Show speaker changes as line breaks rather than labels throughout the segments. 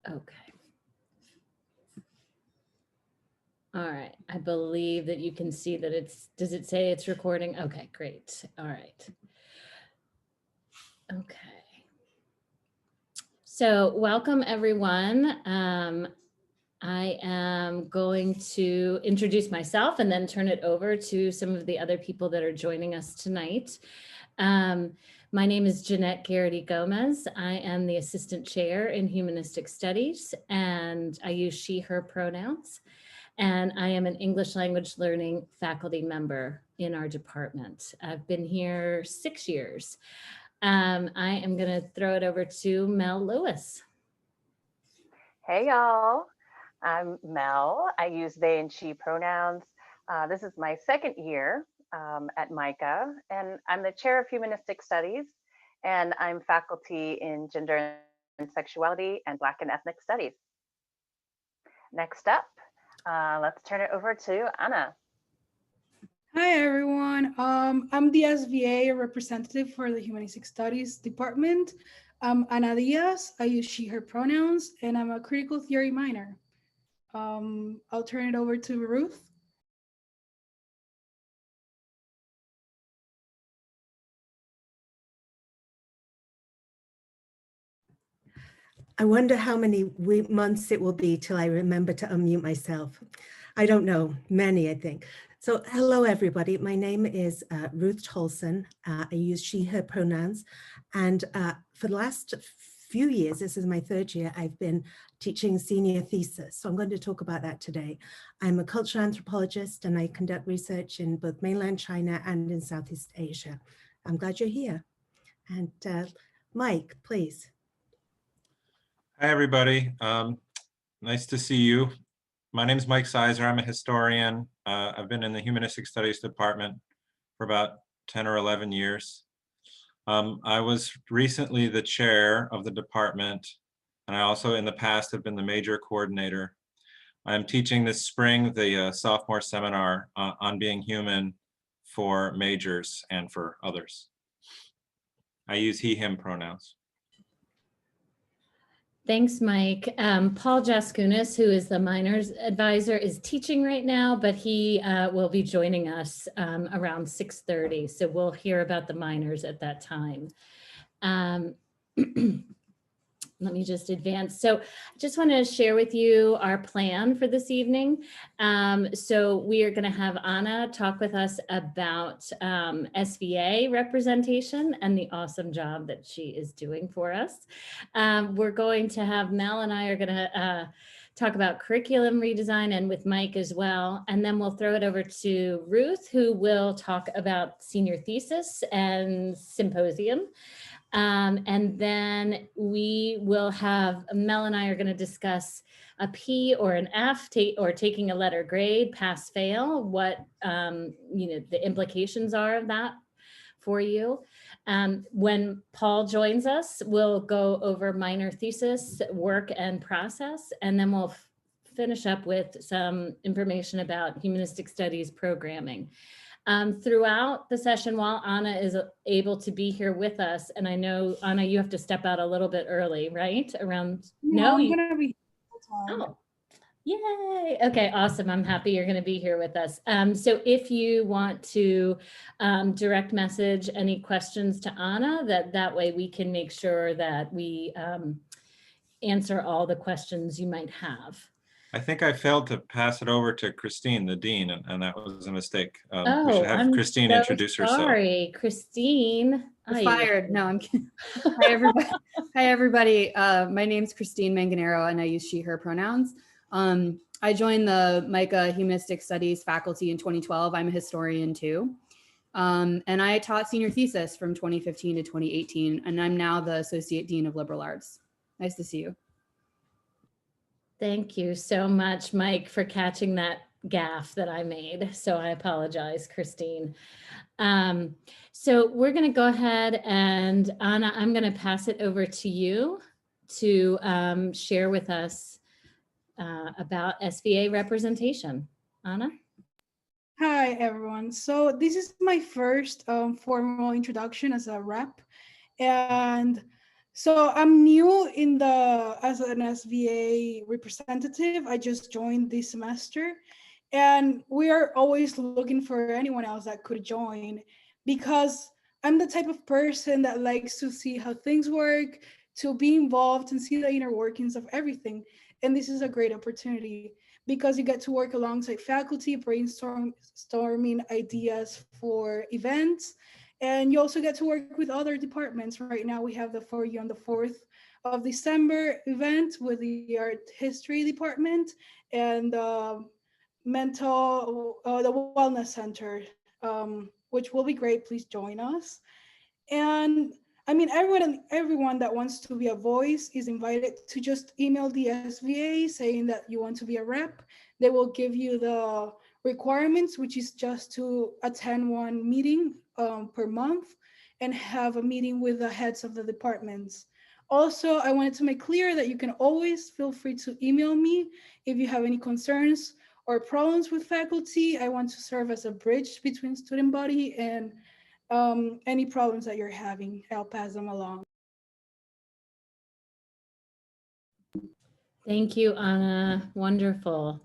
Okay. All right. I believe that you can see that does it say it's recording? Okay, great. All right. Okay. So welcome everyone. I am going to introduce myself and then turn it over to some of the other people that are joining us tonight. My name is Jeanette Garrity Gomez. I am the Assistant Chair in Humanistic Studies, and I use she, her pronouns. And I am an English language learning faculty member in our department. I've been here 6 years. I am going to throw it over to Mel Lewis.
Hey y'all, I'm Mel. I use they and she pronouns. This is my second year at MICA, and I'm the chair of humanistic studies, and I'm faculty in gender and sexuality and Black and ethnic studies. Next up, let's turn it over to Anna.
Hi everyone, I'm the SVA representative for the Humanistic Studies Department. I'm Ana Diaz, I use she, her pronouns, and I'm a critical theory minor. I'll turn it over to Ruth.
I wonder how many months it will be till I remember to unmute myself. I don't know, many, I think. So hello, everybody. My name is Ruth Tolson. I use she, her pronouns. And for the last few years, this is my third year, I've been teaching senior thesis. So I'm going to talk about that today. I'm a cultural anthropologist and I conduct research in both mainland China and in Southeast Asia. I'm glad you're here. And Mike, please.
Hi, everybody. Nice to see you. My name is Mike Sizer. I'm a historian. I've been in the Humanistic Studies department for about 10 or 11 years. I was recently the chair of the department, and I also in the past have been the major coordinator. I'm teaching this spring the sophomore seminar on being human for majors and for others. I use he, him pronouns.
Thanks, Mike. Paul Jaskunas, who is the minors advisor, is teaching right now, but he will be joining us around 6:30. So we'll hear about the minors at that time. Let me just advance. So I just want to share with you our plan for this evening. So we are going to have Anna talk with us about SVA representation and the awesome job that she is doing for us. We're going to have Mel and I are going to talk about curriculum redesign and with Mike as well. And then we'll throw it over to Ruth, who will talk about senior thesis and symposium. And then we will have, Mel and I are going to discuss a P or an F or taking a letter grade, pass, fail, what the implications are of that for you. When Paul joins us, we'll go over minor thesis, work and process, and then we'll finish up with some information about humanistic studies programming. Throughout the session, while Anna is able to be here with us, and I know, Anna, you have to step out a little bit early, right? Around,
No, I'm gonna be here.
Oh, yay. Okay, awesome. I'm happy you're going to be here with us. So if you want to direct message any questions to Anna, that way we can make sure that we answer all the questions you might have.
I think I failed to pass it over to Christine, the dean, and that was a mistake.
Oh,
we should have Christine introduce herself.
Sorry, Christine.
You're fired. No, I'm kidding. Hi, everybody. Hi, everybody. My name's Christine Manganero, and I use she, her pronouns. I joined the MICA Humanistic Studies faculty in 2012. I'm a historian, too. And I taught senior thesis from 2015 to 2018, and I'm now the Associate Dean of Liberal Arts. Nice to see you.
Thank you so much, Mike, for catching that gaffe that I made. So I apologize, Christine. So we're going to go ahead and Anna, I'm going to pass it over to you to share with us about SVA representation. Anna?
Hi, everyone. So this is my first formal introduction as a rep. And So I'm new in as an SVA representative. I just joined this semester, and we are always looking for anyone else that could join, because I'm the type of person that likes to see how things work, to be involved and see the inner workings of everything. And this is a great opportunity because you get to work alongside faculty, brainstorming ideas for events, and you also get to work with other departments. Right now, we have the For You on the 4th of December event with the art history department and the wellness center, which will be great. Please join us. And I mean, everyone that wants to be a voice is invited to just email the SVA saying that you want to be a rep. They will give you the requirements, which is just to attend one meeting per month and have a meeting with the heads of the departments. Also, I wanted to make clear that you can always feel free to email me if you have any concerns or problems with faculty. I want to serve as a bridge between student body and any problems that you're having. I'll pass them along.
Thank you, Anna. Wonderful.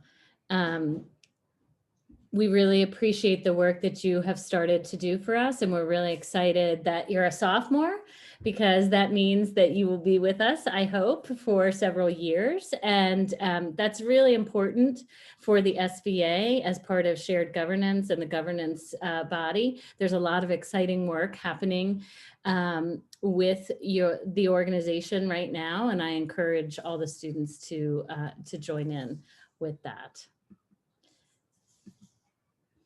We really appreciate the work that you have started to do for us, and we're really excited that you're a sophomore, because that means that you will be with us, I hope, for several years. And that's really important for the SVA as part of shared governance and the governance body. There's a lot of exciting work happening with the organization right now, and I encourage all the students to join in with that.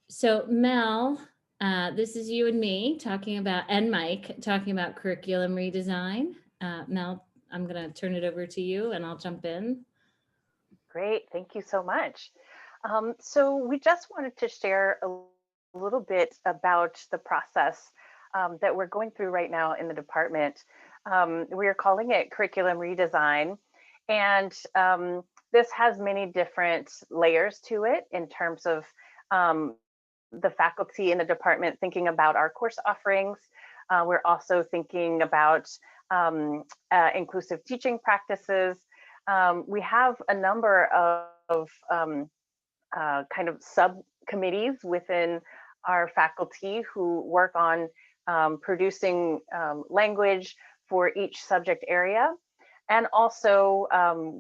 So Mel, this is you and me talking about, and Mike talking about curriculum redesign. Mel, I'm going to turn it over to you and I'll jump in.
Great, thank you so much. So we just wanted to share a little bit about the process that we're going through right now in the department. We are calling it curriculum redesign, and this has many different layers to it in terms of the faculty in the department thinking about our course offerings. We're also thinking about inclusive teaching practices. We have a number of kind of subcommittees within our faculty who work on producing language for each subject area. And also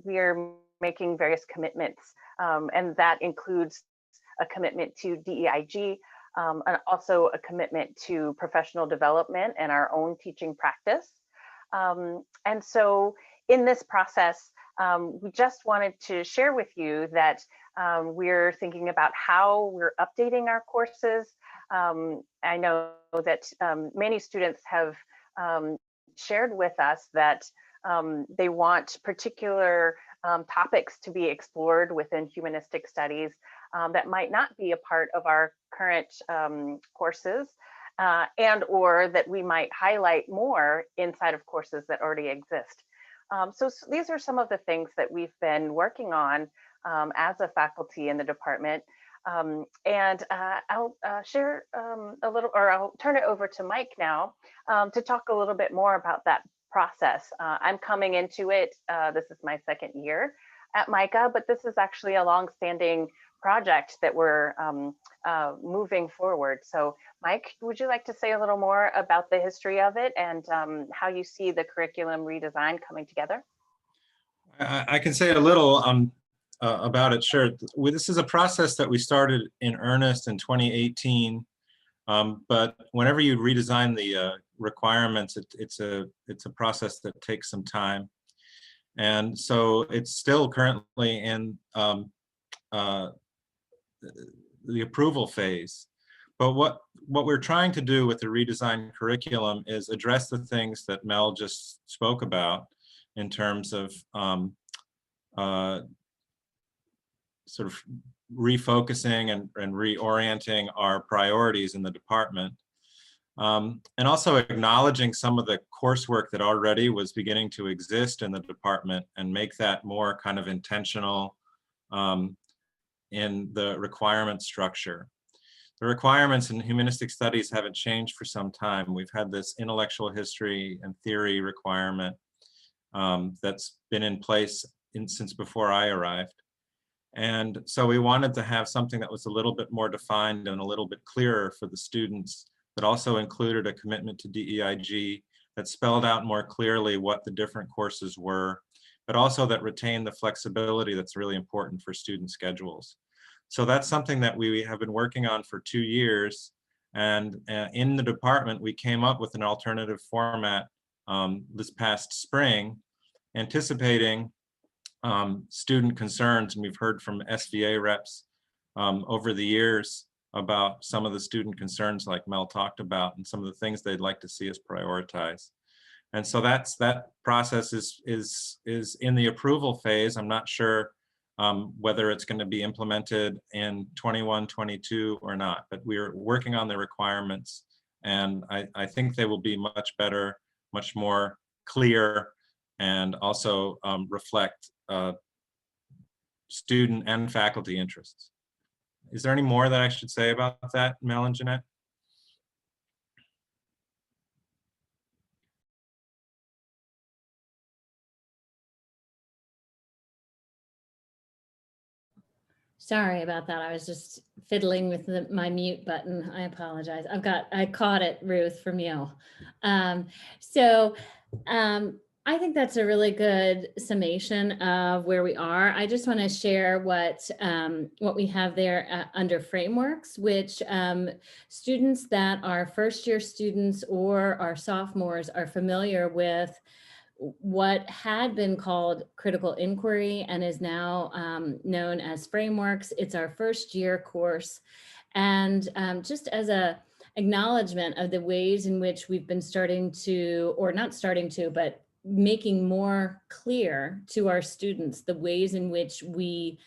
we are making various commitments, and that includes a commitment to DEIG, and also a commitment to professional development and our own teaching practice. And so in this process, we just wanted to share with you that we're thinking about how we're updating our courses. I know that many students have shared with us that they want particular topics to be explored within humanistic studies that might not be a part of our current courses, and or that we might highlight more inside of courses that already exist. So these are some of the things that we've been working on as a faculty in the department. And I'll share a little, or I'll turn it over to Mike now to talk a little bit more about that process. I'm coming into it, this is my second year at MICA, but this is actually a long-standing project that we're moving forward. So Mike, would you like to say a little more about the history of it and how you see the curriculum redesign coming together?
I can say a little about it, sure. This is a process that we started in earnest in 2018, but whenever you redesign the requirements, it's a process that takes some time. And so it's still currently in the approval phase. But what we're trying to do with the redesigned curriculum is address the things that Mel just spoke about in terms of sort of refocusing and reorienting our priorities in the department. And also acknowledging some of the coursework that already was beginning to exist in the department and make that more kind of intentional in the requirement structure. The requirements in humanistic studies haven't changed for some time. We've had this intellectual history and theory requirement, that's been in place since before I arrived. And so we wanted to have something that was a little bit more defined and a little bit clearer for the students, that also included a commitment to DEIG, that spelled out more clearly what the different courses were, but also that retained the flexibility that's really important for student schedules. So that's something that we have been working on for 2 years. And in the department, we came up with an alternative format this past spring, anticipating student concerns. And we've heard from SVA reps over the years about some of the student concerns like Mel talked about, and some of the things they'd like to see us prioritize. And so that process is in the approval phase. I'm not sure whether it's going to be implemented in 21, 22 or not, but we're working on the requirements, and I think they will be much better, much more clear, and also reflect student and faculty interests. Is there any more that I should say about that, Mel and Jeanette?
Sorry about that. I was just fiddling with my mute button. I apologize. I caught it, Ruth, from you. I think that's a really good summation of where we are. I just want to share what we have there under frameworks, which students that are first year students or are sophomores are familiar with what had been called critical inquiry and is now known as frameworks. It's our first year course. And just as a acknowledgement of the ways in which we've been starting to, or not starting to, but making more clear to our students the ways in which we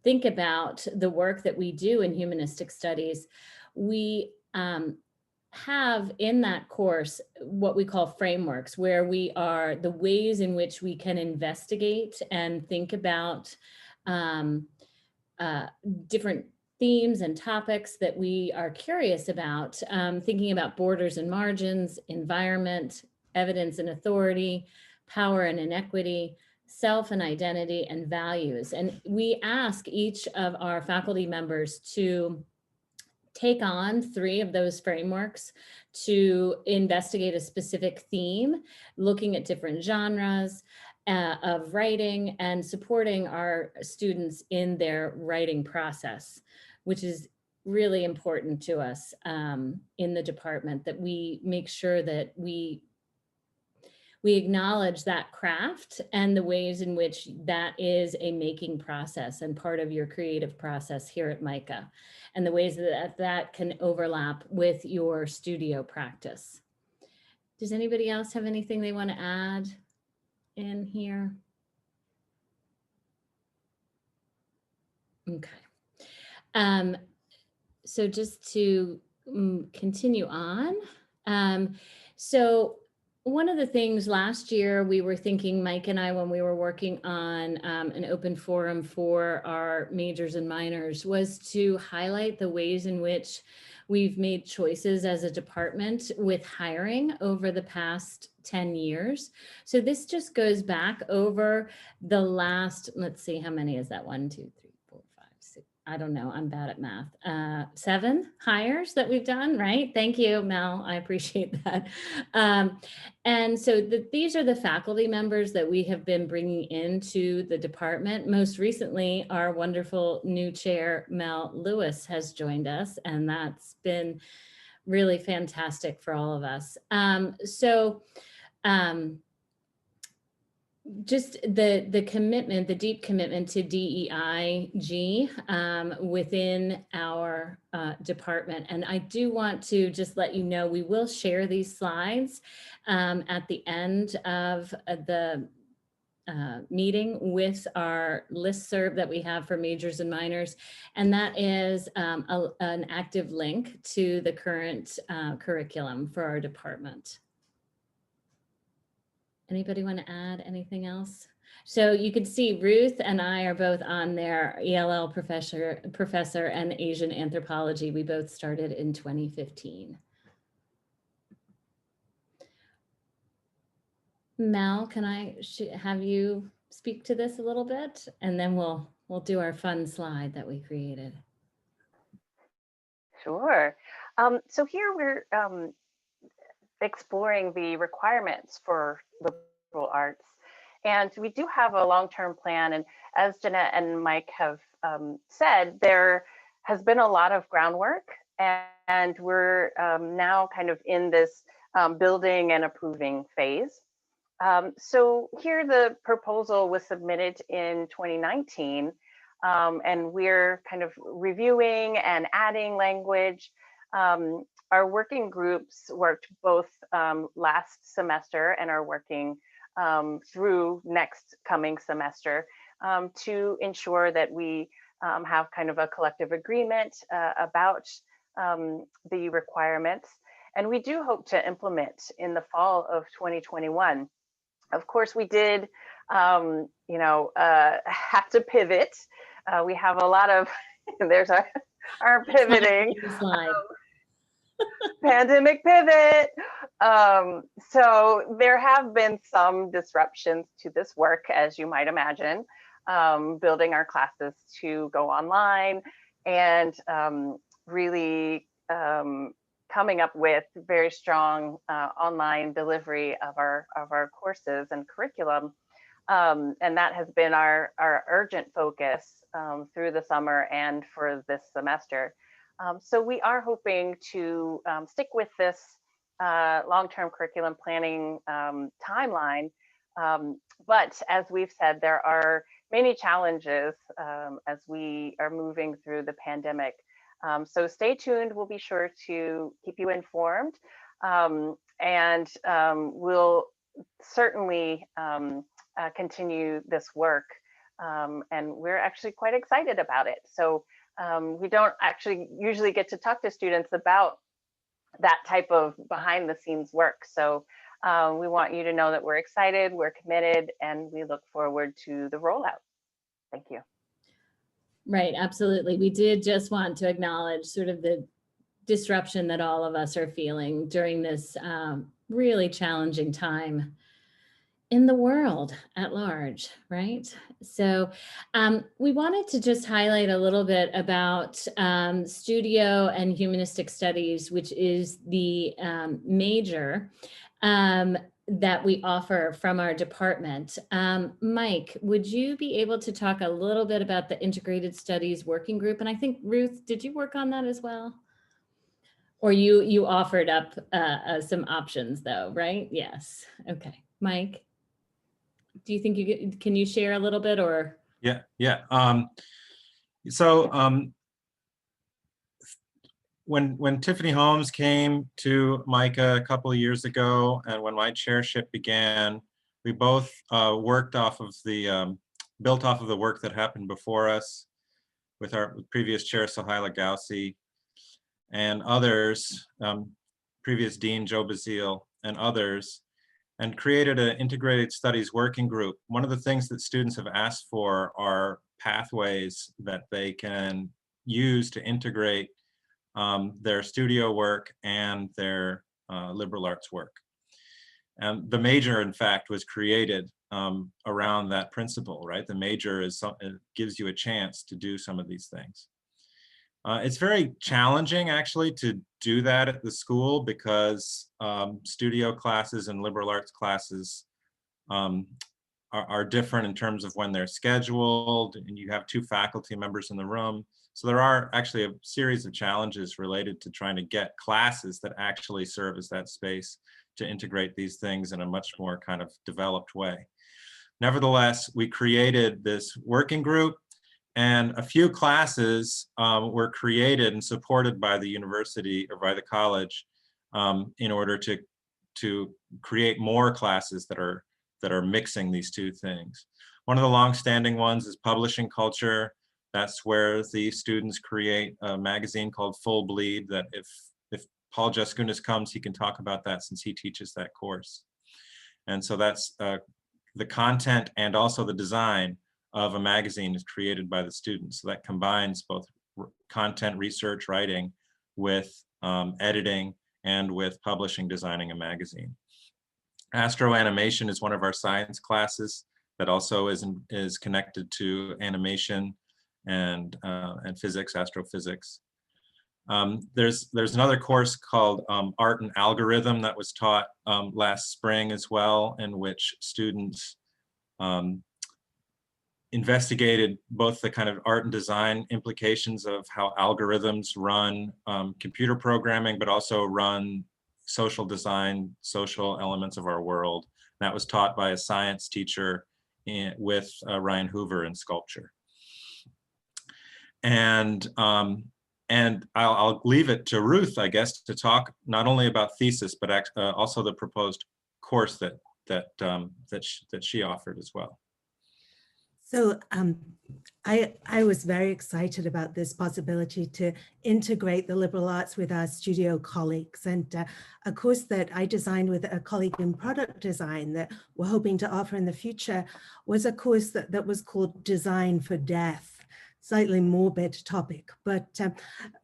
think about the work that we do in humanistic studies, we have in that course what we call frameworks, where we are the ways in which we can investigate and think about different themes and topics that we are curious about, thinking about borders and margins, environment, evidence and authority, power and inequity, self and identity, and values. And we ask each of our faculty members to take on 3 of those frameworks to investigate a specific theme, looking at different genres of writing and supporting our students in their writing process, which is really important to us in the department, that we make sure that we acknowledge that craft and the ways in which that is a making process and part of your creative process here at MICA, and the ways that that can overlap with your studio practice. Does anybody else have anything they want to add in here? Okay. So just to continue on. So one of the things last year we were thinking, Mike and I, when we were working on an open forum for our majors and minors, was to highlight the ways in which we've made choices as a department with hiring over the past 10 years. So this just goes back over the last, let's see, how many is that? 1, 2, 3, 4, 5, 6. I don't know, I'm bad at math. 7 hires that we've done, right? Thank you, Mel, I appreciate that. And so these are the faculty members that we have been bringing into the department. Most recently, our wonderful new chair, Mel Lewis, has joined us, and that's been really fantastic for all of us. Just the commitment, the deep commitment to DEIG within our department. And I do want to just let you know, we will share these slides at the end of the meeting with our listserv that we have for majors and minors. And that is an active link to the current curriculum for our department. Anybody want to add anything else? So you can see Ruth and I are both on there, ELL professor and Asian anthropology. We both started in 2015. Mel, can I have you speak to this a little bit? And then we'll do our fun slide that we created.
Sure. So here we're exploring the requirements for liberal arts. And we do have a long-term plan. And as Jeanette and Mike have said, there has been a lot of groundwork, and we're now kind of in this building and approving phase. So here the proposal was submitted in 2019, and we're kind of reviewing and adding language. Our working groups worked both last semester and are working through next coming semester to ensure that we have kind of a collective agreement about the requirements. And we do hope to implement in the fall of 2021. Of course, we did, have to pivot. We have a lot of, there's our pivoting.
Slide.
Pandemic pivot. So there have been some disruptions to this work, as you might imagine, building our classes to go online and really coming up with very strong online delivery of our courses and curriculum. And that has been our urgent focus through the summer and for this semester. So we are hoping to stick with this long-term curriculum planning timeline. But as we've said, there are many challenges as we are moving through the pandemic. So stay tuned. We'll be sure to keep you informed. And we'll certainly continue this work. And we're actually quite excited about it. So we don't actually usually get to talk to students about that type of behind the scenes work. So we want you to know that we're excited, we're committed, and we look forward to the rollout. Thank you.
Right, absolutely. We did just want to acknowledge sort of the disruption that all of us are feeling during this really challenging time in the world at large, right? So we wanted to just highlight a little bit about studio and humanistic studies, which is the major that we offer from our department. Mike, would you be able to talk a little bit about the integrated studies working group? And I think Ruth, did you work on that as well? Or you offered up some options though, right? Yes, okay, Mike. Do you think can you share a little bit or?
Yeah. When Tiffany Holmes came to MICA a couple of years ago, and when my chairship began, we both worked off of the, built off of the work that happened before us with our previous chair, Sohaila Gausi, and others, previous Dean Joe Bazile and others, and created an integrated studies working group. One of the things that students have asked for are pathways that they can use to integrate their studio work and their liberal arts work. And the major, in fact, was created around that principle, right? The major is it gives you a chance to do some of these things. It's very challenging, actually, to do that at the school because studio classes and liberal arts classes are different in terms of when they're scheduled, and you have 2 faculty members in the room. So there are actually a series of challenges related to trying to get classes that actually serve as that space to integrate these things in a much more kind of developed way. Nevertheless, we created this working group, and a few classes were created and supported by the university or by the college in order to create more classes that are mixing these 2 things. One of the long-standing ones is publishing culture. That's where the students create a magazine called Full Bleed that if Paul Jaskunas comes, he can talk about that since he teaches that course. And so that's the content and also the design of a magazine is created by the students. So that combines both content, research, writing with editing and with publishing, designing a magazine. Astroanimation is one of our science classes that also is connected to animation and physics, astrophysics. There's another course called Art and Algorithm that was taught last spring as well, in which students investigated both the kind of art and design implications of how algorithms run computer programming, but also run social design, social elements of our world. That was taught by a science teacher with Ryan Hoover in sculpture. And I'll leave it to Ruth, I guess, to talk not only about thesis, but also the proposed course that she offered as well.
So I was very excited about this possibility to integrate the liberal arts with our studio colleagues. And a course that I designed with a colleague in product design that we're hoping to offer in the future was a course that was called Design for Death. Slightly morbid topic, but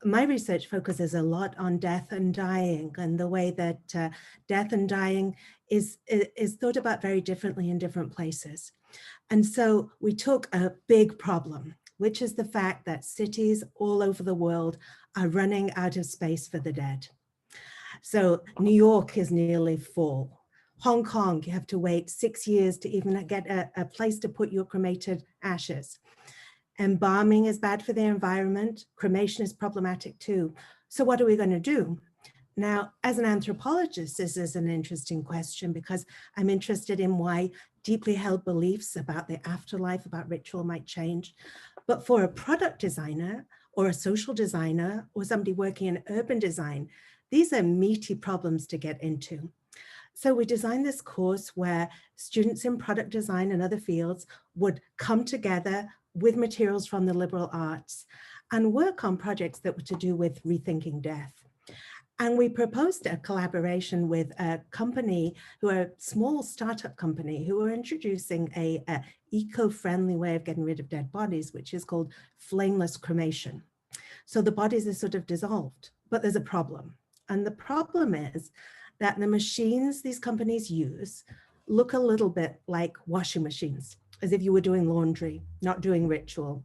my research focuses a lot on death and dying, and the way that death and dying is thought about very differently in different places. And so we took a big problem, which is the fact that cities all over the world are running out of space for the dead. So New York is nearly full. Hong Kong, you have to wait 6 years to even get a place to put your cremated ashes. Embalming is bad for the environment. Cremation is problematic too. So what are we going to do? Now, as an anthropologist, this is an interesting question because I'm interested in why deeply held beliefs about the afterlife, about ritual might change. But for a product designer or a social designer or somebody working in urban design, these are meaty problems to get into. So we designed this course where students in product design and other fields would come together with materials from the liberal arts and work on projects that were to do with rethinking death. And we proposed a collaboration with a company who are a small startup company who are introducing a eco-friendly way of getting rid of dead bodies, which is called flameless cremation. So the bodies are sort of dissolved, but there's a problem. And the problem is that the machines these companies use look a little bit like washing machines, as if you were doing laundry, not doing ritual.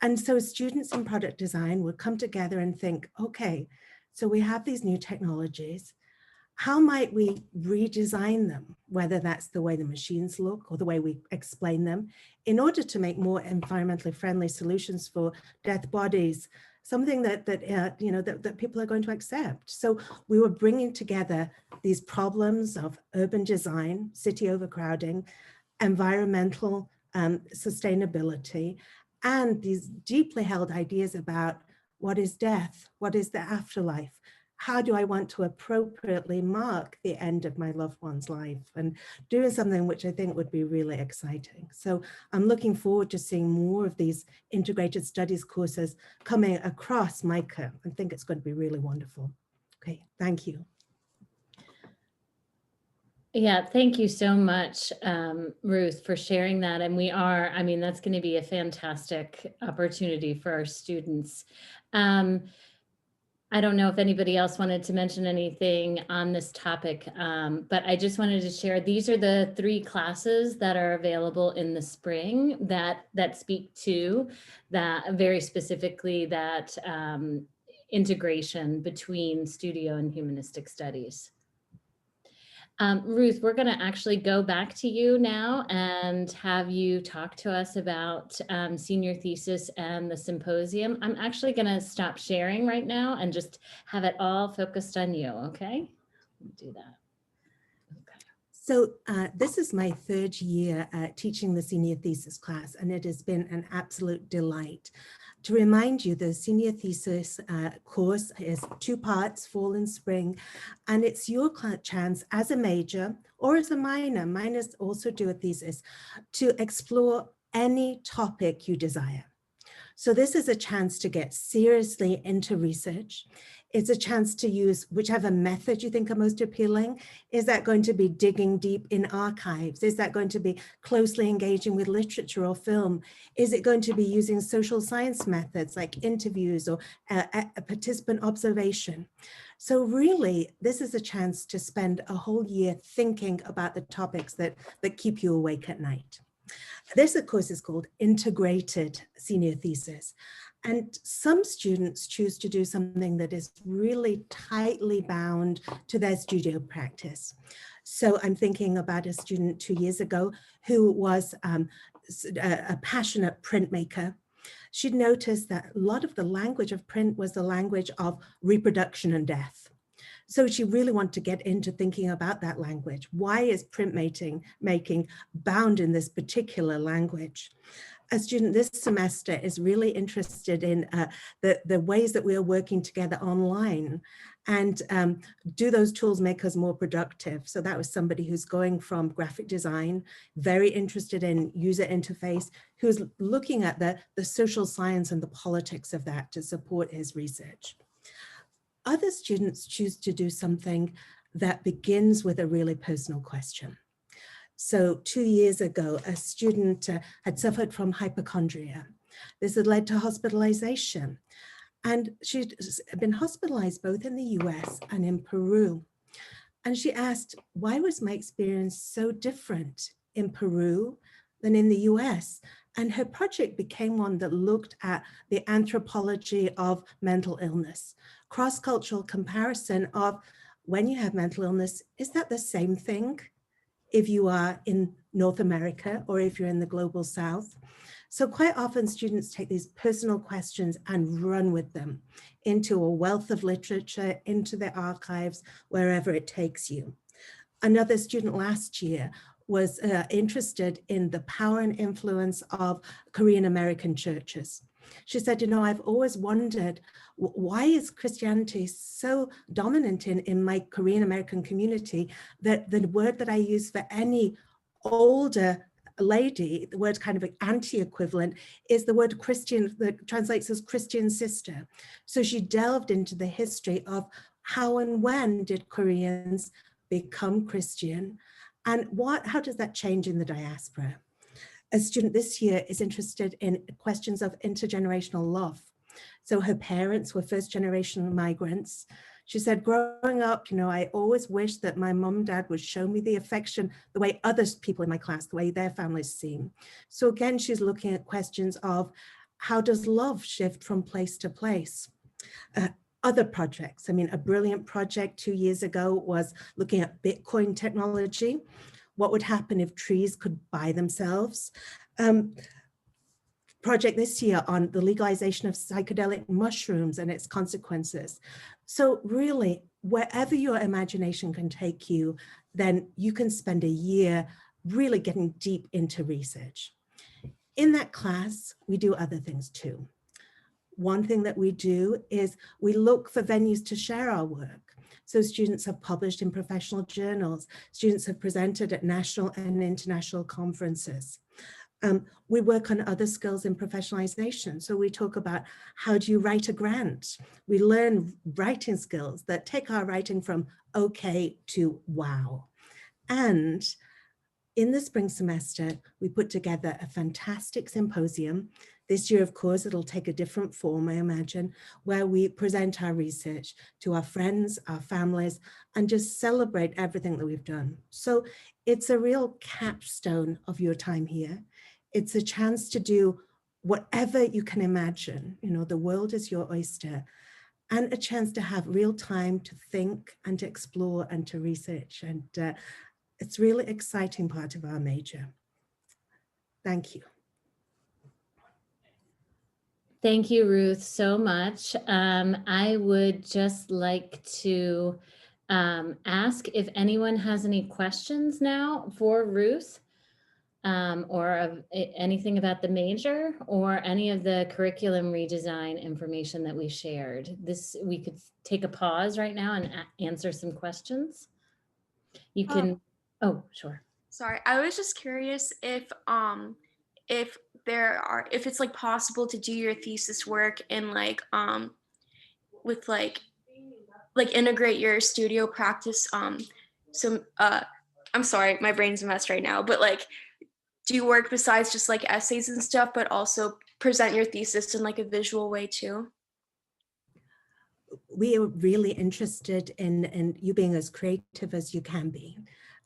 And so students in product design would come together and think, okay, so we have these new technologies. How might we redesign them, whether that's the way the machines look or the way we explain them, in order to make more environmentally friendly solutions for dead bodies, something that people are going to accept. So we were bringing together these problems of urban design, city overcrowding, environmental sustainability, and these deeply held ideas about what is death, what is the afterlife, how do I want to appropriately mark the end of my loved one's life, and doing something which I think would be really exciting. So I'm looking forward to seeing more of these integrated studies courses coming across MICA. I think it's going to be really wonderful. Okay, thank you.
Yeah, thank you so much, Ruth, for sharing that. And that's going to be a fantastic opportunity for our students. I don't know if anybody else wanted to mention anything on this topic, but I just wanted to share, these are the 3 classes that are available in the spring that speak to that very specifically, that integration between studio and humanistic studies. Ruth, we're going to actually go back to you now and have you talk to us about senior thesis and the symposium. I'm actually going to stop sharing right now and just have it all focused on you, okay? Do that. Okay.
So this is my 3rd year teaching the senior thesis class, and it has been an absolute delight. To remind you, the senior thesis course is 2 parts, fall and spring, and it's your chance as a major or as a minor, minors also do a thesis, to explore any topic you desire. So this is a chance to get seriously into research. It's a chance to use whichever method you think are most appealing. Is that going to be digging deep in archives? Is that going to be closely engaging with literature or film? Is it going to be using social science methods like interviews or a participant observation? So really, this is a chance to spend a whole year thinking about the topics that keep you awake at night. This, of course, is called integrated senior thesis. And some students choose to do something that is really tightly bound to their studio practice. So I'm thinking about a student 2 years ago who was a passionate printmaker. She'd noticed that a lot of the language of print was the language of reproduction and death. So she really wanted to get into thinking about that language. Why is printmaking bound in this particular language? A student this semester is really interested in the ways that we are working together online, and do those tools make us more productive? So that was somebody who's going from graphic design, very interested in user interface, who's looking at the social science and the politics of that to support his research. Other students choose to do something that begins with a really personal question. So 2 years ago, a student had suffered from hypochondria. This had led to hospitalization. And she'd been hospitalized both in the US and in Peru. And she asked, why was my experience so different in Peru than in the US? And her project became one that looked at the anthropology of mental illness, cross-cultural comparison of when you have mental illness, is that the same thing if you are in North America or if you're in the global South? So quite often students take these personal questions and run with them into a wealth of literature, into the archives, wherever it takes you. Another student last year was interested in the power and influence of Korean American churches. She said, you know, I've always wondered, why is Christianity so dominant in my Korean American community that the word that I use for any older lady, the word kind of anti-equivalent, is the word Christian, that translates as Christian sister. So she delved into the history of how and when did Koreans become Christian, and how does that change in the diaspora? A student this year is interested in questions of intergenerational love. So her parents were first-generation migrants. She said, growing up, you know, I always wished that my mom and dad would show me the affection the way other people in my class, the way their families seem. So again, she's looking at questions of how does love shift from place to place? Other projects, I mean, a brilliant project 2 years ago was looking at Bitcoin technology. What would happen if trees could buy themselves? Project this year on the legalization of psychedelic mushrooms and its consequences. So really, wherever your imagination can take you, then you can spend a year really getting deep into research. In that class, we do other things too. One thing that we do is we look for venues to share our work. So students have published in professional journals. Students have presented at national and international conferences. We work on other skills in professionalization. So we talk about how do you write a grant? We learn writing skills that take our writing from okay to wow. And in the spring semester, we put together a fantastic symposium. This year, of course, it'll take a different form, I imagine, where we present our research to our friends, our families, and just celebrate everything that we've done. So it's a real capstone of your time here. It's a chance to do whatever you can imagine. You know, the world is your oyster, and a chance to have real time to think and to explore and to research. And it's really exciting part of our major. Thank you.
Thank you, Ruth, so much. I would just like to ask if anyone has any questions now for Ruth, or of anything about the major or any of the curriculum redesign information that we shared. We could take a pause right now and answer some questions. You can, oh, sure.
Sorry, I was just curious if if it's like possible to do your thesis work and like with like integrate your studio practice. I'm sorry, my brain's a mess right now, but like do work besides just like essays and stuff, but also present your thesis in like a visual way too?
We are really interested in you being as creative as you can be.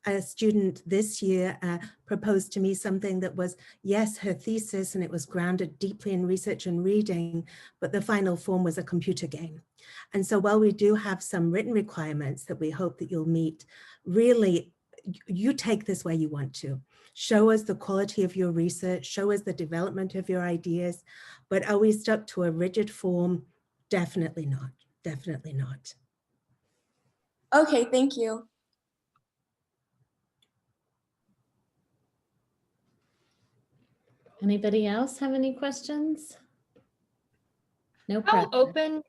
A student this year proposed to me something that was, yes, her thesis, and it was grounded deeply in research and reading, but the final form was a computer game. And so while we do have some written requirements that we hope that you'll meet, really, you take this where you want to. Show us the quality of your research, show us the development of your ideas, but are we stuck to a rigid form? Definitely not, definitely not.
Okay, thank you.
Anybody else have any questions? No
How
pressure.
open?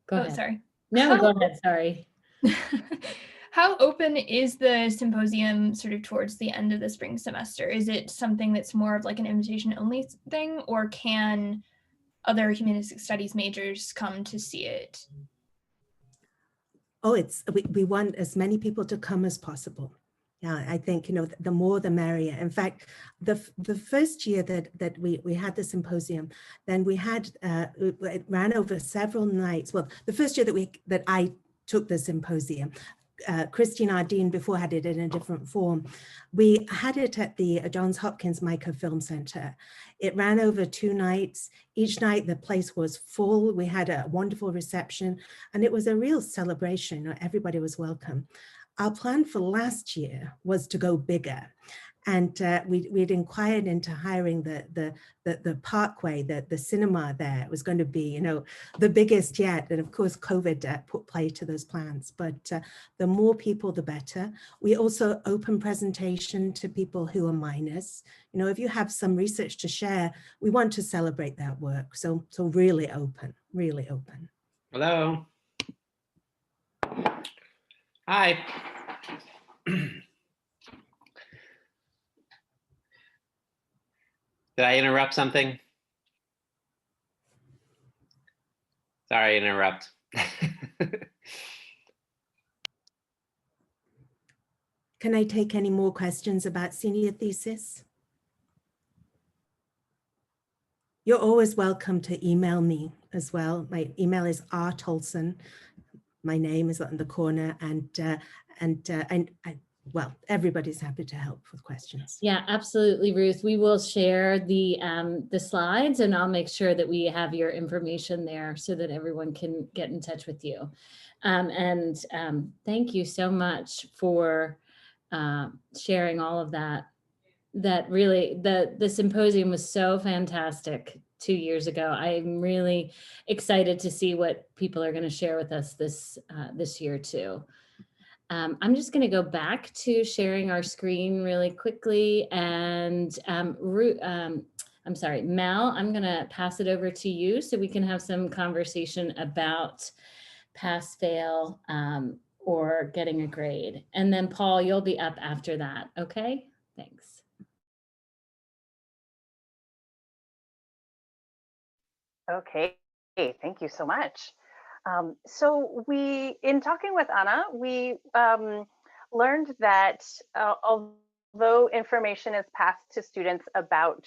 Go
Oh,
ahead.
sorry.
No,
How-
go ahead. Sorry.
How open is the symposium sort of towards the end of the spring semester? Is it something that's more of like an invitation only thing, or can other humanistic studies majors come to see it?
Oh, we want as many people to come as possible. Yeah, I think, you know, the more the merrier. In fact, the first year that we had the symposium, then we had, it ran over several nights. Well, the first year that I took the symposium, Christine, our dean, before had it in a different form. We had it at the Johns Hopkins Micah Film Center. It ran over 2 nights. Each night the place was full. We had a wonderful reception and it was a real celebration. Everybody was welcome. Our plan for last year was to go bigger. And we'd inquired into hiring the parkway, the cinema there. It was going to be, you know, the biggest yet. And of course, COVID put play to those plans. But the more people, the better. We also open presentation to people who are minors. You know, if you have some research to share, we want to celebrate that work. So really open, really open.
Hello. Hi. Did I interrupt something? Sorry, interrupt.
Can I take any more questions about senior thesis? You're always welcome to email me as well. My email is rtolson. My name is in the corner, well, everybody's happy to help with questions.
Yeah, absolutely, Ruth. We will share the slides, and I'll make sure that we have your information there so that everyone can get in touch with you. Thank you so much for sharing all of that. That really, the symposium was so fantastic 2 years ago. I'm really excited to see what people are going to share with us this year too. I'm just going to go back to sharing our screen really quickly. And I'm sorry, Mel, I'm going to pass it over to you so we can have some conversation about pass, fail, or getting a grade. And then Paul, you'll be up after that. Okay, thanks.
Okay, thank you so much. So in talking with Anna, we learned that although information is passed to students about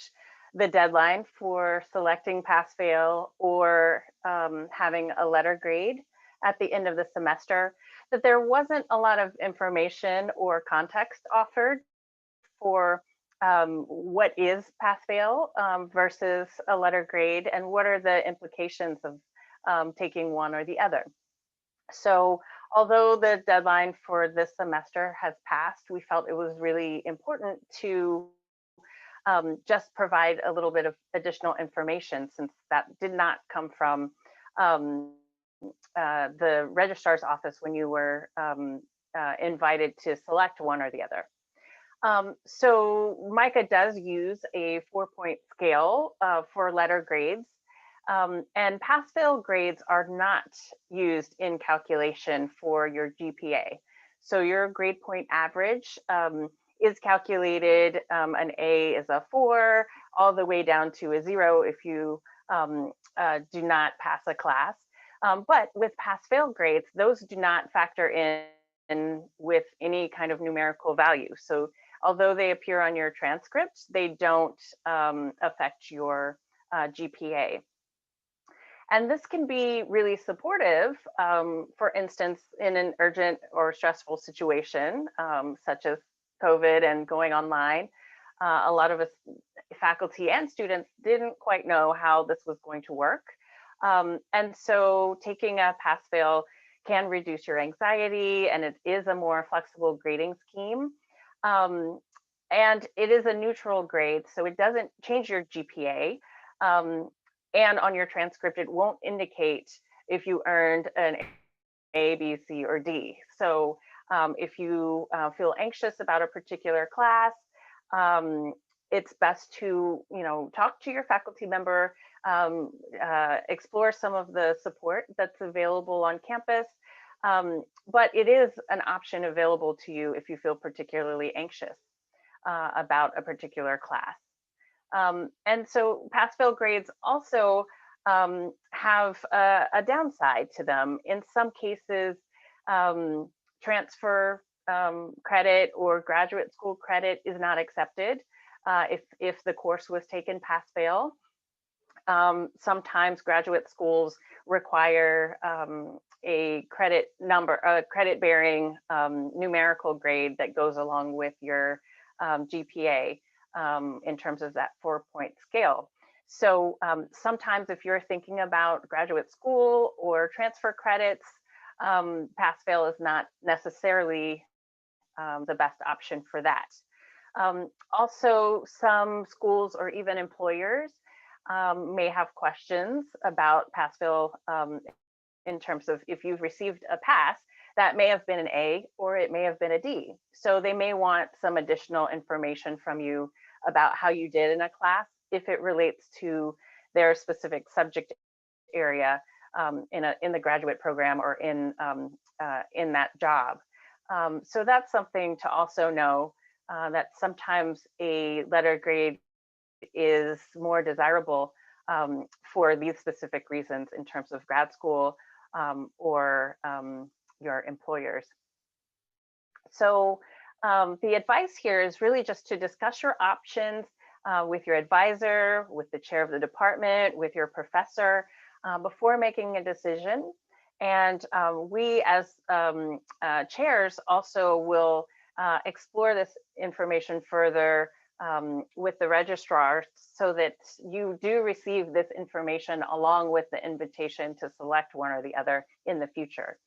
the deadline for selecting pass-fail or having a letter grade at the end of the semester, that there wasn't a lot of information or context offered for what is pass-fail versus a letter grade, and what are the implications of taking one or the other. So although the deadline for this semester has passed, we felt it was really important to just provide a little bit of additional information, since that did not come from the registrar's office when you were invited to select one or the other. So Micah does use a 4-point scale for letter grades, and pass-fail grades are not used in calculation for your GPA. So your grade point average is calculated. An A is a 4, all the way down to a 0 if you do not pass a class. But with pass-fail grades, those do not factor in with any kind of numerical value. So although they appear on your transcript, they don't affect your GPA. And this can be really supportive, for instance, in an urgent or stressful situation, such as COVID and going online. A lot of us, faculty and students, didn't quite know how this was going to work. And so taking a pass-fail can reduce your anxiety, and it is a more flexible grading scheme. And it is a neutral grade, so it doesn't change your GPA. And on your transcript, it won't indicate if you earned an A, B, C, or D. So if you feel anxious about a particular class, it's best to, talk to your faculty member, explore some of the support that's available on campus. But it is an option available to you if you feel particularly anxious about a particular class. And so pass-fail grades also have a downside to them. In some cases, transfer credit or graduate school credit is not accepted if the course was taken pass-fail. Sometimes graduate schools require a credit-bearing numerical grade that goes along with your GPA. In terms of that 4-point scale. So sometimes if you're thinking about graduate school or transfer credits, pass-fail is not necessarily the best option for that. Also, some schools or even employers may have questions about pass-fail in terms of if you've received a pass, that may have been an A or it may have been a D. So they may want some additional information from you about how you did in a class if it relates to their specific subject area in the graduate program or in that job. So that's something to also know, that sometimes a letter grade is more desirable for these specific reasons in terms of grad school or your employers. So the advice here is really just to discuss your options with your advisor, with the chair of the department, with your professor before making a decision. And we as chairs also will explore this information further with the registrar so that you do receive this information along with the invitation to select one or the other in the future.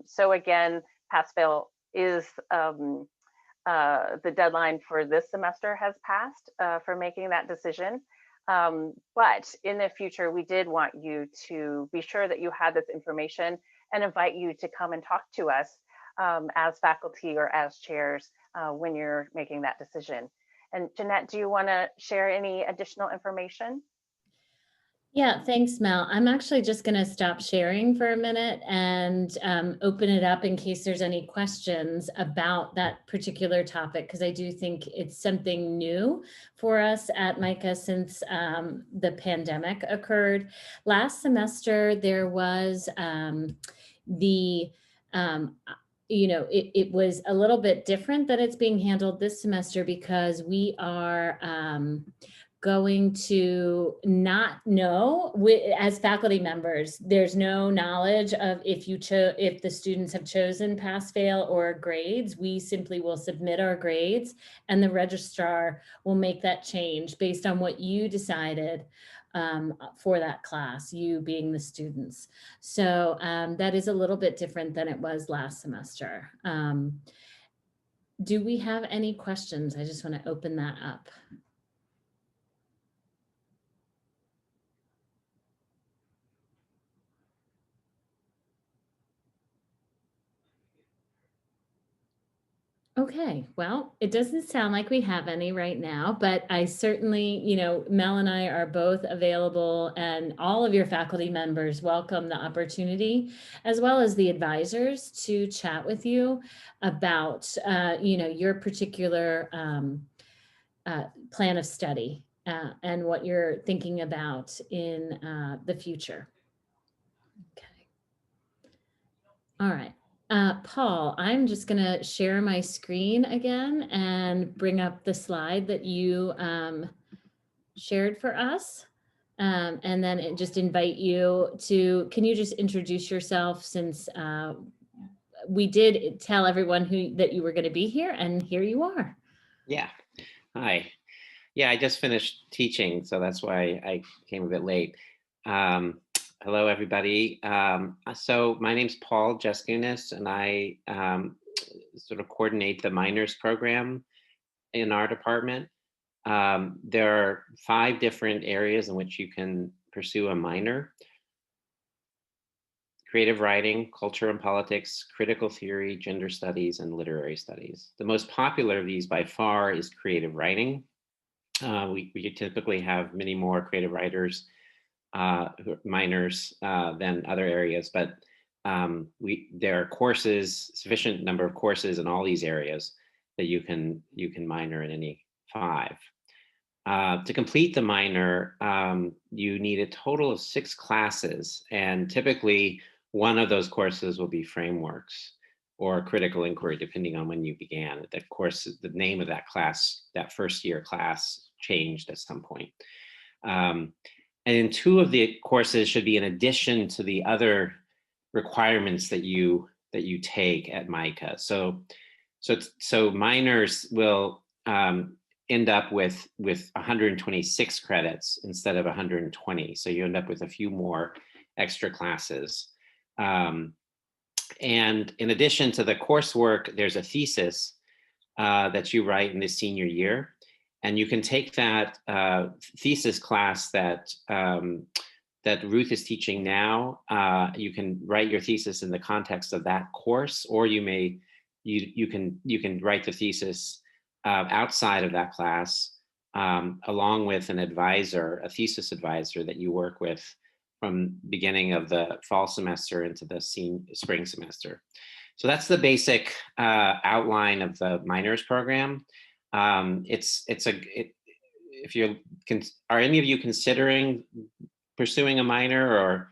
So again, pass-fail is the deadline for this semester has passed for making that decision. But in the future, we did want you to be sure that you had this information and invite you to come and talk to us as faculty or as chairs when you're making that decision. And Jeanette, do you want to share any additional information?
Yeah, thanks, Mel. I'm actually just going to stop sharing for a minute and open it up in case there's any questions about that particular topic, because I do think it's something new for us at MICA since the pandemic occurred. Last semester, there was it was a little bit different that it's being handled this semester because we are going to not know as faculty members. There's no knowledge of if the students have chosen pass fail or grades. We simply will submit our grades and the registrar will make that change based on what you decided for that class, you being the students. So that is a little bit different than it was last semester. Do we have any questions? I just want to open that up. Okay, well, it doesn't sound like we have any right now, but I certainly, Mel and I are both available, and all of your faculty members welcome the opportunity, as well as the advisors, to chat with you about, your particular plan of study and what you're thinking about in the future. Okay. All right. Paul, I'm just going to share my screen again and bring up the slide that you shared for us. And then just invite you to, can you just introduce yourself, since we did tell everyone that you were going to be here, and here you are.
Yeah. Hi. Yeah, I just finished teaching, so that's why I came a bit late. Hello, everybody. So my name's Paul Jeskunis, and I sort of coordinate the minors program in our department. There are 5 different areas in which you can pursue a minor: creative writing, culture and politics, critical theory, gender studies, and literary studies. The most popular of these by far is creative writing. We typically have many more creative writers, minors, than other areas, but there are courses, sufficient number of courses in all these areas that you can minor in any 5. To complete the minor, you need a total of 6 classes, and typically one of those courses will be frameworks or critical inquiry, depending on when you began. That course, the name of that class, that first year class, changed at some point. And 2 of the courses should be in addition to the other requirements that you take at MICA. So minors will end up with 126 credits instead of 120. So you end up with a few more extra classes. And in addition to the coursework, there's a thesis that you write in the senior year. And you can take that thesis class that Ruth is teaching now. You can write your thesis in the context of that course, or you can write the thesis outside of that class, along with an advisor, a thesis advisor that you work with from beginning of the fall semester into the spring semester. So that's the basic outline of the minors program. If are any of you considering pursuing a minor, or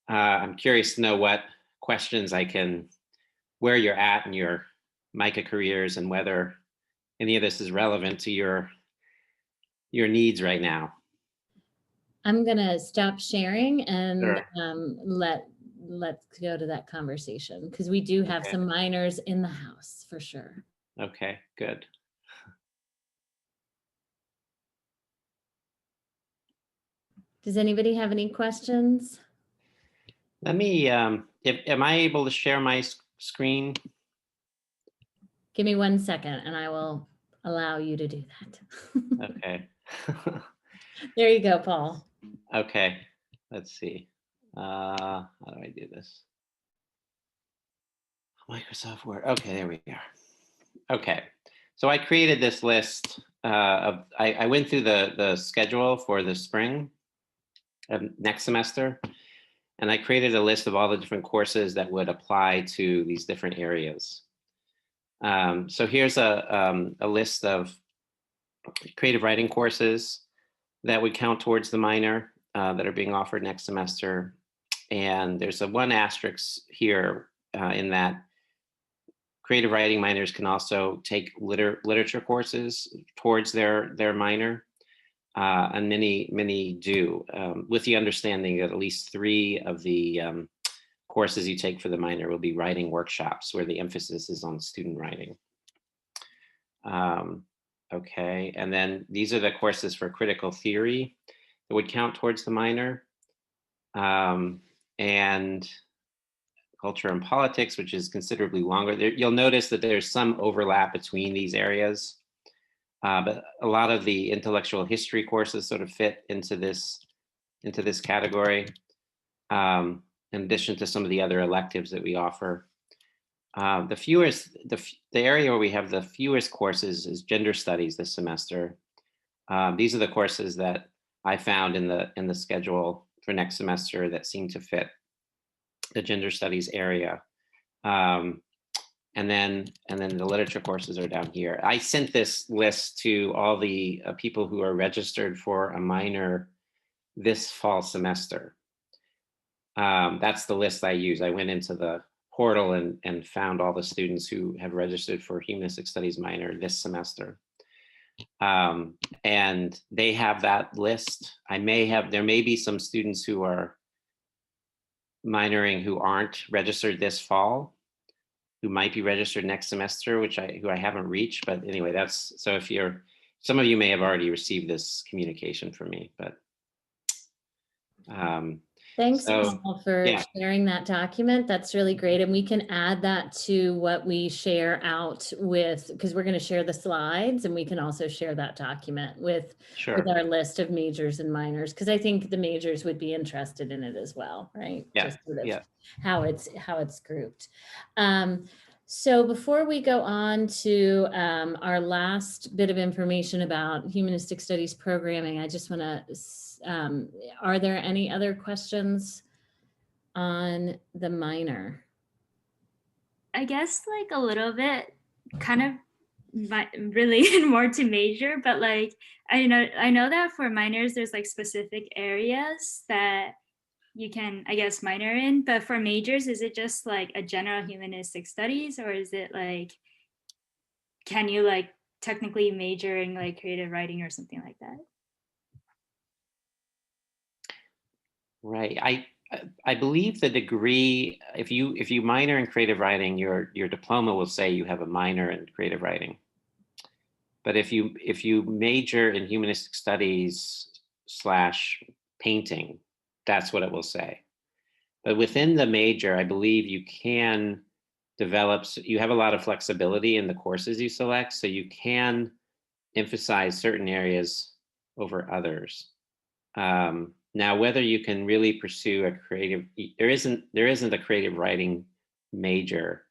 I'm curious to know what questions where you're at in your MICA careers, and whether any of this is relevant to your needs right now.
I'm going to stop sharing and
Sure.
let's go to that conversation, because we do have some minors in the house for sure.
Okay, good.
Does anybody have any questions?
Let me, am I able to share my screen?
Give me 1 second and I will allow you to do that.
Okay.
There you go, Paul.
Okay, let's see. How do I do this? Microsoft Word. Okay, there we are. Okay, so I created this list I went through the schedule for the spring of next semester, and I created a list of all the different courses that would apply to these different areas. So here's a list of creative writing courses that would count towards the minor that are being offered next semester. And there's a 1 asterisk here in that creative writing minors can also take literature courses towards their minor. And many do, with the understanding that at least 3 of the courses you take for the minor will be writing workshops, where the emphasis is on student writing. Okay, and then these are the courses for critical theory that would count towards the minor. And culture and politics, which is considerably longer. You'll notice that there's some overlap between these areas, but a lot of the intellectual history courses sort of fit into this category, in addition to some of the other electives that we offer. The area where we have the fewest courses is gender studies this semester. These are the courses that I found in the schedule for next semester that seem to fit the gender studies area. And then the literature courses are down here. I sent this list to all the people who are registered for a minor this fall semester. That's the list I use. I went into the portal and found all the students who have registered for humanistic studies minor this semester. And they have that list. there may be some students who are minoring who aren't registered this fall, who might be registered next semester, who I haven't reached, but anyway, so some of you may have already received this communication from me, but.
Thanks
So,
all for sharing that document. That's really great. And we can add that to what we share out with, because we're going to share the slides, and we can also share that document with our list of majors and minors, because I think the majors would be interested in it as well, right?
Yeah.
Just sort of how it's grouped. So before we go on to our last bit of information about humanistic studies programming, I just want to, are there any other questions on the minor?
I guess like a little bit kind of related more to major, but like I know that for minors there's like specific areas that you can, I guess, minor in, but for majors, is it just like a general humanistic studies, or is it like, can you like technically major in like creative writing or something like that?
Right. I believe the degree, if you minor in creative writing, your diploma will say you have a minor in creative writing. But if you major in humanistic studies / painting, that's what it will say. But within the major, I believe you can develop, you have a lot of flexibility in the courses you select, so you can emphasize certain areas over others. Now, whether you can really pursue a creative, there isn't a creative writing major,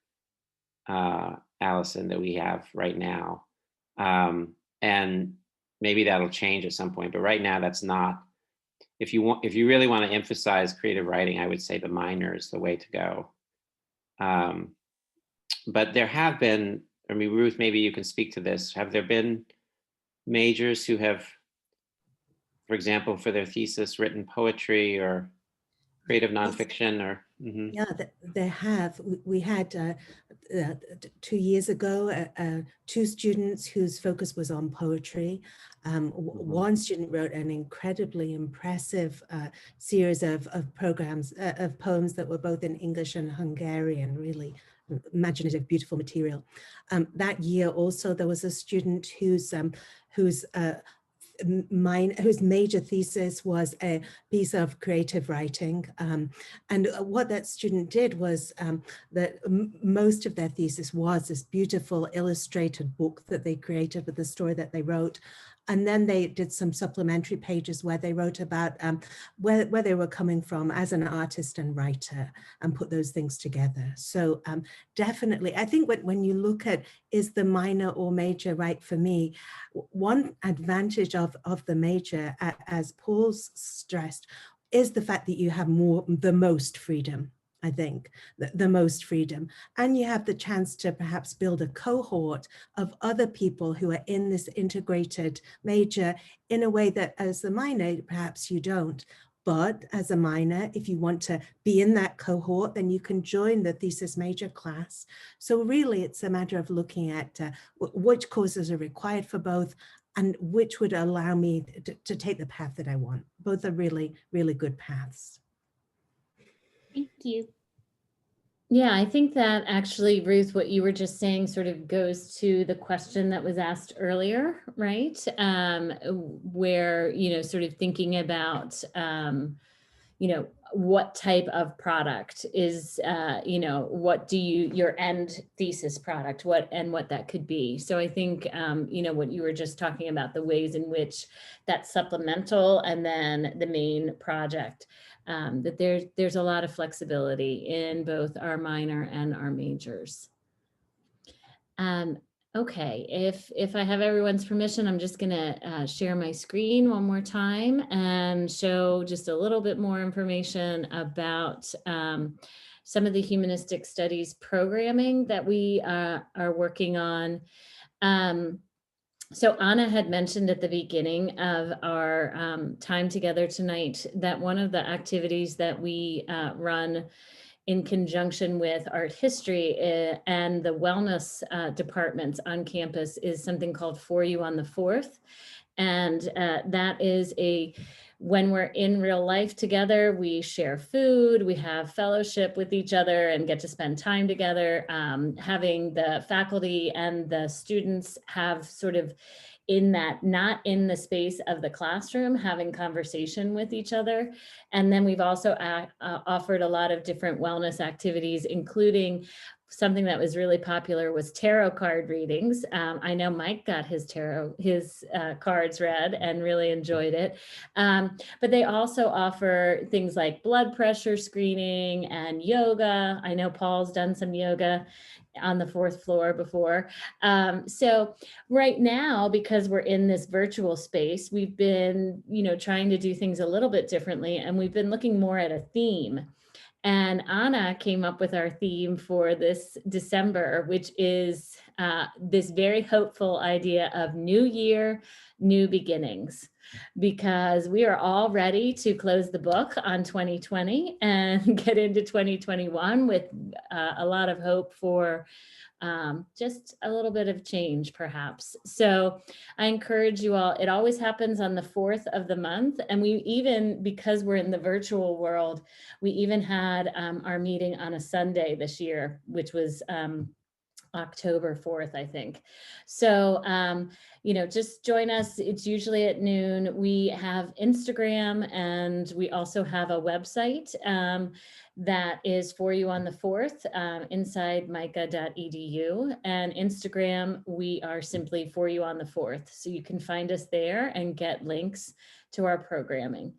Allison, that we have right now. And maybe that'll change at some point, but right now that's not. If you really want to emphasize creative writing, I would say the minor is the way to go. But there have been, I mean, Ruth, maybe you can speak to this. Have there been majors who have, for example, for their thesis, written poetry or creative nonfiction? Or
Yeah, there have. We had 2 years ago 2 students whose focus was on poetry. One student wrote an incredibly impressive series of programs of poems that were both in English and Hungarian, really imaginative, beautiful material. That year also there was a student whose major thesis was a piece of creative writing. And what that student did was that most of their thesis was this beautiful illustrated book that they created with the story that they wrote. And then they did some supplementary pages where they wrote about where they were coming from as an artist and writer, and put those things together. So definitely, I think when you look at, is the minor or major right for me, one advantage of the major, as Paul's stressed, is the fact that you have the most freedom. I think the most freedom, and you have the chance to perhaps build a cohort of other people who are in this integrated major in a way that as a minor, perhaps you don't. But as a minor, if you want to be in that cohort, then you can join the thesis major class. So really, it's a matter of looking at which courses are required for both and which would allow me to take the path that I want. Both are really, really good paths.
Thank you.
Yeah, I think that actually, Ruth, what you were just saying sort of goes to the question that was asked earlier, right? Where, sort of thinking about, what type of product is, what your end thesis product, what that could be. So I think, what you were just talking about, the ways in which that's supplemental and then the main project, that there's a lot of flexibility in both our minor and our majors. Okay, if I have everyone's permission, I'm just gonna share my screen one more time and show just a little bit more information about some of the humanistic studies programming that we are working on. So Anna had mentioned at the beginning of our time together tonight that one of the activities that we run in conjunction with art history and the wellness departments on campus is something called For You on the 4th. And that is when we're in real life together, we share food, we have fellowship with each other and get to spend time together. Having the faculty and the students have sort of in that, not in the space of the classroom, having conversation with each other. And then we've also offered a lot of different wellness activities, including something that was really popular was tarot card readings. I know Mike got his cards read and really enjoyed it. But they also offer things like blood pressure screening and yoga. I know Paul's done some yoga on the 4th floor before. So right now, because we're in this virtual space, we've been, trying to do things a little bit differently, and we've been looking more at a theme. And Anna came up with our theme for this December, which is this very hopeful idea of new year, new beginnings, because we are all ready to close the book on 2020 and get into 2021 with a lot of hope for just a little bit of change, perhaps. So I encourage you all, it always happens on the 4th of the month. And we even, because we're in the virtual world, we even had our meeting on a Sunday this year, which was October 4th, I think. So, just join us. It's usually at noon. We have Instagram and we also have a website that is For You on the 4th inside mica.edu, and Instagram, we are simply For You on the 4th. So you can find us there and get links to our programming.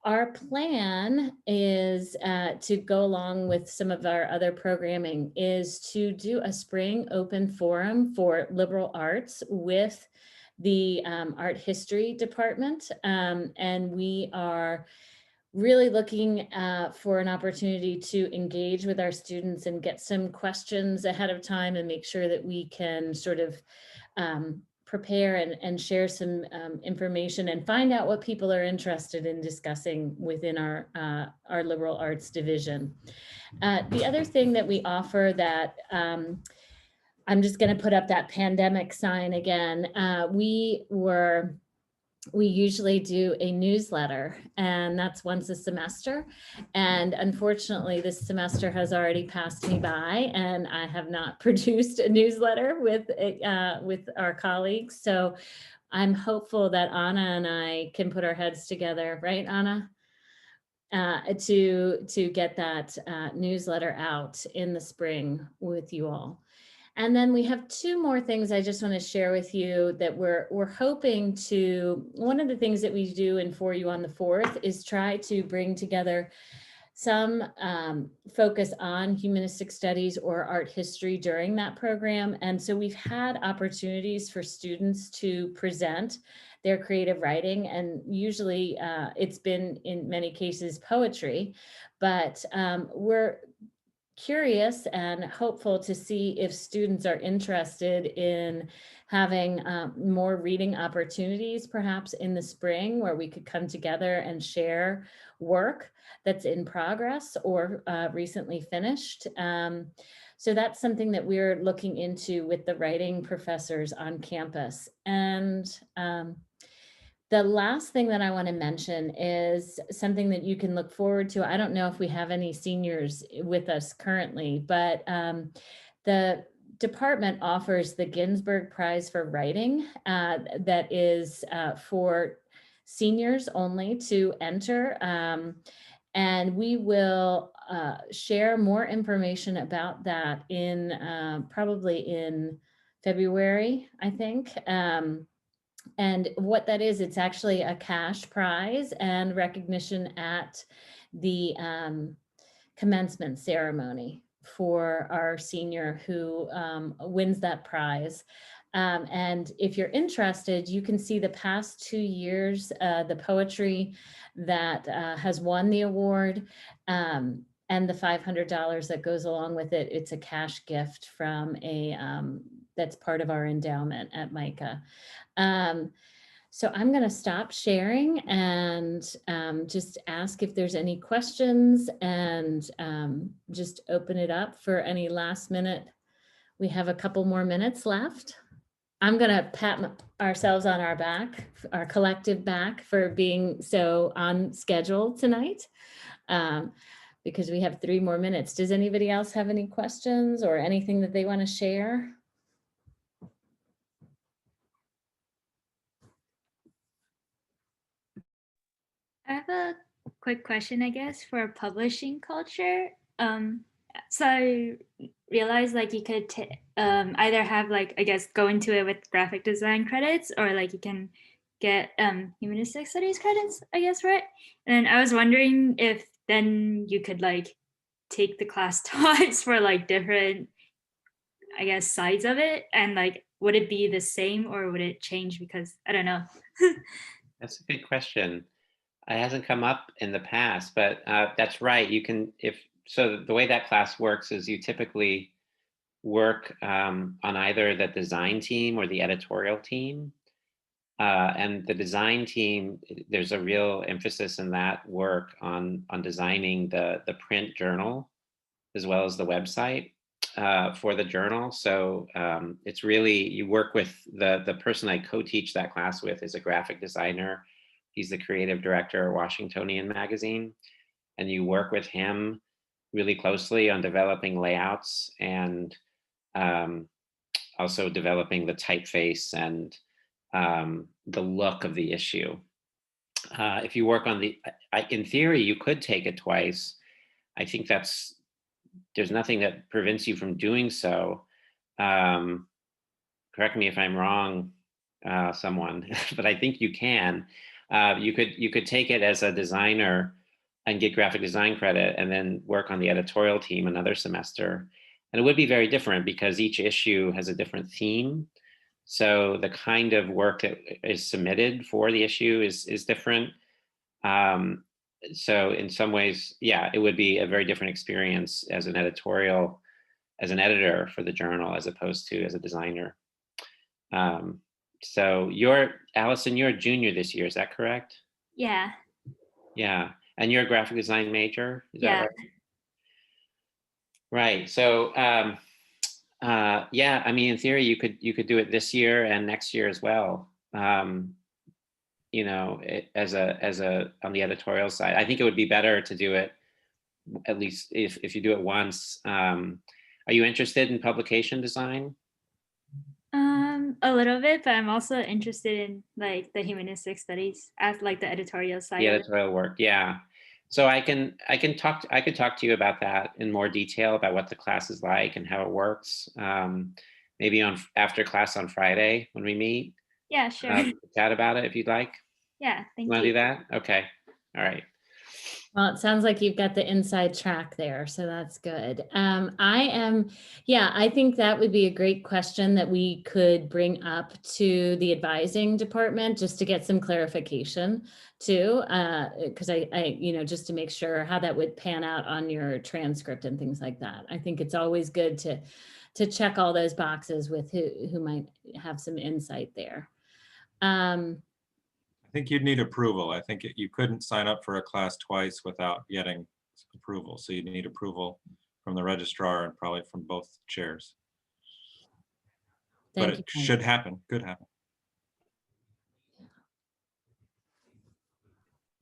Our plan is to go along with some of our other programming is to do a spring open forum for liberal arts with the art history department. And we are really looking for an opportunity to engage with our students and get some questions ahead of time and make sure that we can sort of prepare and share some information and find out what people are interested in discussing within our liberal arts division. The other thing that we offer that I'm just going to put up that pandemic sign again. We usually do a newsletter, and that's once a semester. And unfortunately, this semester has already passed me by, and I have not produced a newsletter with our colleagues. So I'm hopeful that Anna and I can put our heads together, right, Anna? To get that newsletter out in the spring with you all. And then we have 2 more things I just want to share with you that we're hoping to. One of the things that we do in For You on the 4th is try to bring together some focus on humanistic studies or art history during that program. And so we've had opportunities for students to present their creative writing, and usually it's been in many cases poetry, but we're curious and hopeful to see if students are interested in having more reading opportunities, perhaps in the spring, where we could come together and share work that's in progress or recently finished. So that's something that we're looking into with the writing professors on campus. And the last thing that I want to mention is something that you can look forward to. I don't know if we have any seniors with us currently, but the department offers the Ginsberg Prize for Writing that is for seniors only to enter. And we will share more information about that in probably in February, I think. And what that is, it's actually a cash prize and recognition at the commencement ceremony for our senior who wins that prize. And if you're interested, you can see the past 2 years, the poetry that has won the award, and the $500 that goes along with it. It's a cash gift from that's part of our endowment at MICA. So I'm going to stop sharing and just ask if there's any questions, and just open it up for any last minute. We have a couple more minutes left. I'm going to pat ourselves on our back, our collective back, for being so on schedule tonight, because we have 3 more minutes. Does anybody else have any questions or anything that they want to share?
I have a quick question, I guess, for publishing culture. So I realized like you could either have like, I guess, go into it with graphic design credits, or like you can get humanistic studies credits, I guess, right? And I was wondering if then you could like take the class twice for like different, I guess, sides of it, and like would it be the same or would it change? Because I don't know.
That's a good question. It hasn't come up in the past, but that's right. You can, so the way that class works is you typically work on either the design team or the editorial team. And the design team, there's a real emphasis in that work on designing the print journal as well as the website for the journal. So it's really, you work with the person I co-teach that class with is a graphic designer. He's the creative director of Washingtonian magazine, and you work with him really closely on developing layouts and also developing the typeface and the look of the issue. If you work on in theory, you could take it twice. I think there's nothing that prevents you from doing so. Correct me if I'm wrong, someone, but I think you can. You could take it as a designer and get graphic design credit, and then work on the editorial team another semester. And it would be very different because each issue has a different theme. So the kind of work that is submitted for the issue is different. So in some ways, yeah, it would be a very different experience as an editor for the journal, as opposed to as a designer. So Allison, you're a junior this year, is that correct?
Yeah.
Yeah, and you're a graphic design major, is
Yeah.
that right? Right, so yeah, I mean, in theory, you could do it this year and next year as well. You know, as on the editorial side, I think it would be better to do it, at least if you do it once. Are you interested in publication design?
A little bit, but I'm also interested in like the humanistic studies as like the editorial side.
The editorial work, yeah. So I could talk to you about that in more detail, about what the class is like and how it works. Maybe after class on Friday when we meet.
Yeah, sure.
Chat about it if you'd like.
Yeah, thank you.
Want to do that? Okay. All right.
Well, it sounds like you've got the inside track there, so that's good. I think that would be a great question that we could bring up to the advising department just to get some clarification too, because just to make sure how that would pan out on your transcript and things like that. I think it's always good to check all those boxes with who might have some insight there.
I think you'd need approval. I think you couldn't sign up for a class twice without getting approval. So you'd need approval from the registrar and probably from both chairs. But it should happen, could happen.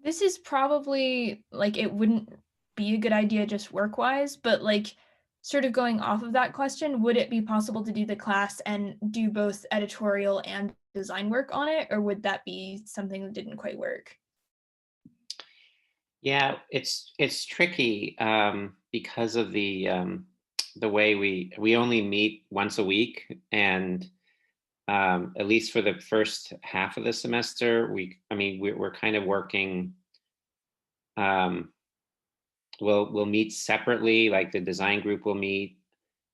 This is probably like, it wouldn't be a good idea just work-wise, but like sort of going off of that question, would it be possible to do the class and do both editorial and design work on it, or would that be something that didn't quite work?
Yeah, it's tricky because of the way we only meet once a week, and at least for the first half of the semester, we're kind of working we'll meet separately, like the design group will meet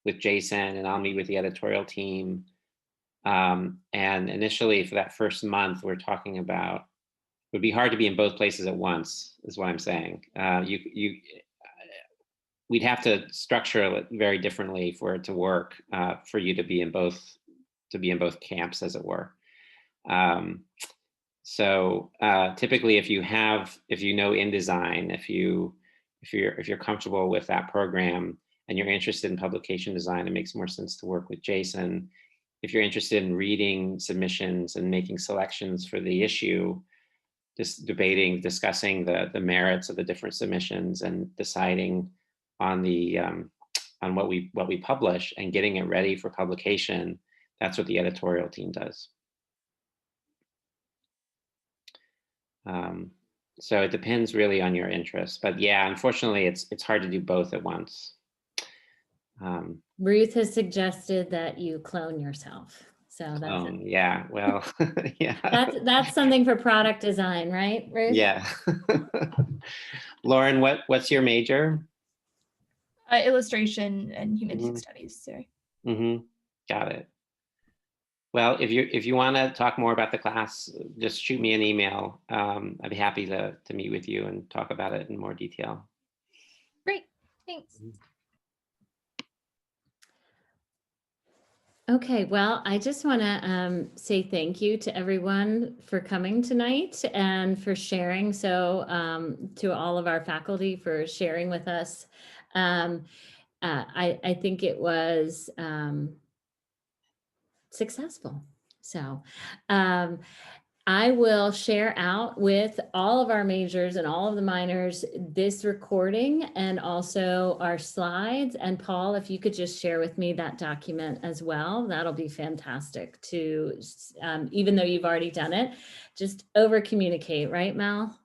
with Jason and I'll meet with the editorial team. And initially for that first month, we're talking about, it would be hard to be in both places at once, is what I'm saying. We'd have to structure it very differently for it to work, for you to be in both camps, as it were. So typically, if you know InDesign, if you're comfortable with that program and you're interested in publication design, it makes more sense to work with Jason. If you're interested in reading submissions and making selections for the issue, just discussing the merits of the different submissions and deciding on the on what we publish and getting it ready for publication, that's what the editorial team does. So it depends really on your interests, but yeah, unfortunately, it's hard to do both at once.
Ruth has suggested that you clone yourself. So that's
yeah, well, yeah.
That's something for product design, right, Ruth?
Yeah. Lauren, what's your major?
Illustration and humanistic studies. Sorry.
Got it. Well, if you want to talk more about the class, just shoot me an email. I'd be happy to meet with you and talk about it in more detail.
Great, thanks.
Okay, well, I just want to say thank you to everyone for coming tonight and for sharing. So to all of our faculty for sharing with us. I think it was successful. So I will share out with all of our majors and all of the minors this recording and also our slides. And Paul, if you could just share with me that document as well, that'll be fantastic to, even though you've already done it, just over communicate, right, Mel?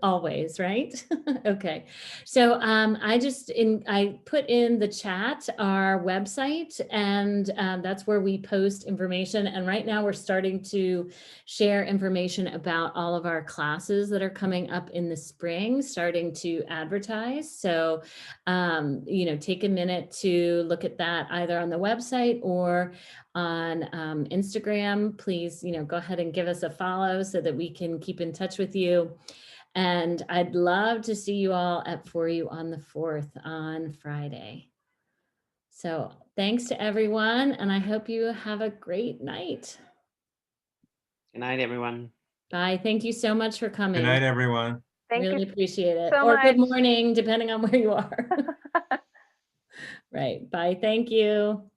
Always, right? Okay. So I put in the chat our website, and that's where we post information. And right now we're starting to share information about all of our classes that are coming up in the spring, starting to advertise. So, take a minute to look at that either on the website or on Instagram. Please, go ahead and give us a follow so that we can keep in touch with you. And I'd love to see you all at 4U on the 4th on Friday. So thanks to everyone, and I hope you have a great night.
Good night, everyone.
Bye. Thank you so much for coming.
Good night, everyone.
Really appreciate it.
so
Or
much.
good morning, depending on where you are. Right. Bye. Thank you.